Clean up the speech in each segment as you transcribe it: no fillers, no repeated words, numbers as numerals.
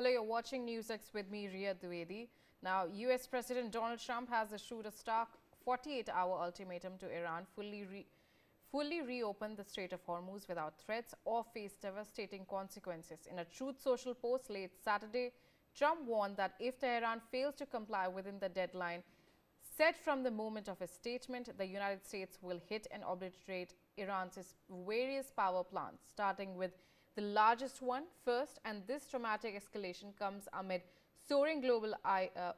Hello, you're watching NewsX with me, Ria Dwivedi. Now, US President Donald Trump has issued a stark 48-hour ultimatum to Iran fully reopen the Strait of Hormuz without threats or face devastating consequences. In a Truth Social post late Saturday, Trump warned that if Tehran fails to comply within the deadline set from the moment of his statement, the United States will hit and obliterate Iran's various power plants, starting with the largest one first. And this dramatic escalation comes amid soaring global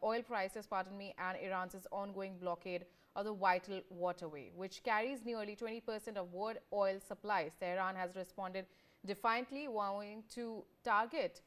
oil prices, and Iran's ongoing blockade of the vital waterway, which carries nearly 20% of world oil supplies. Tehran has responded defiantly, vowing to target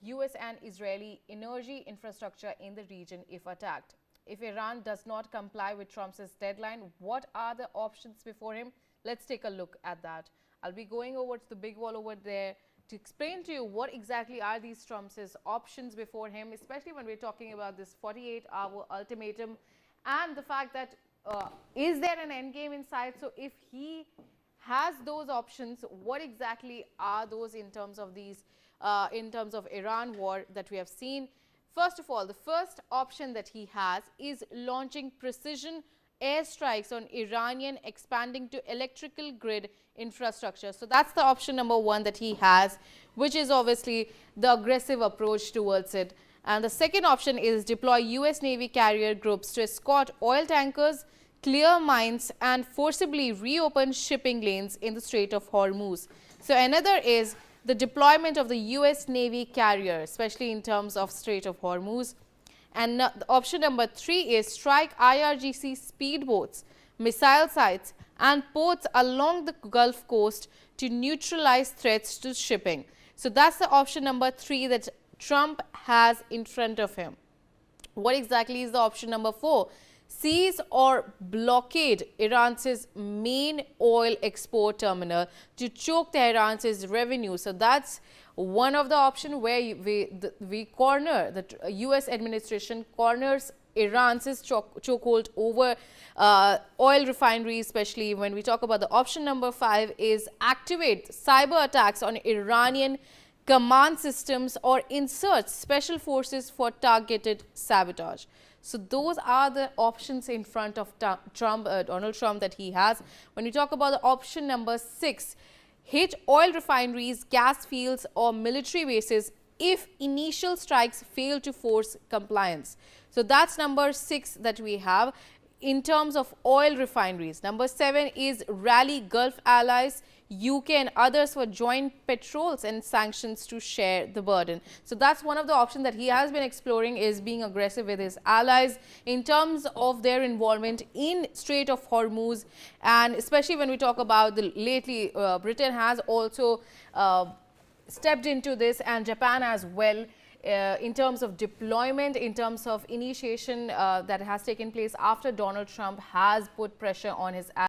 US and Israeli energy infrastructure in the region if attacked. If Iran does not comply with Trump's deadline, what are the options before him? Let's take a look at that. I'll be going over to the big wall over there to explain to you what exactly are these Trump's options before him, especially when we're talking about this 48-hour ultimatum and the fact that is there an end game in sight? So if he has those options, what exactly are those in terms of these, in terms of Iran war that we have seen? First of all, the first option that he has is launching precision airstrikes on Iranian expanding to electrical grid infrastructure. So that's the option number one that he has, which is obviously the aggressive approach towards it. And the second option is deploy US Navy carrier groups to escort oil tankers, clear mines, and forcibly reopen shipping lanes in the Strait of Hormuz. So another is the deployment of the US Navy carrier, especially in terms of Strait of Hormuz. And option number three is strike IRGC speedboats, missile sites, and ports along the Gulf Coast to neutralize threats to shipping. So that's the option number three that Trump has in front of him. What exactly is the option number four? Seize or blockade Iran's main oil export terminal to choke Tehran's revenue. So that's one of the options where we corner, the US administration corners Iran's chokehold over oil refineries, especially when we talk about the option number five is activate cyber attacks on Iranian command systems or insert special forces for targeted sabotage. So those are the options in front of Donald Trump that he has. When we talk about the option number six, hit oil refineries, gas fields, or military bases if initial strikes fail to force compliance. So that's number six that we have in terms of oil refineries. Number seven is rally Gulf allies, UK and others for joint patrols and sanctions to share the burden. So that's one of the options that he has been exploring, is being aggressive with his allies in terms of their involvement in Strait of Hormuz. And especially when we talk about the lately, Britain has also stepped into this, and Japan as well, in terms of deployment, in terms of initiation that has taken place after Donald Trump has put pressure on his allies.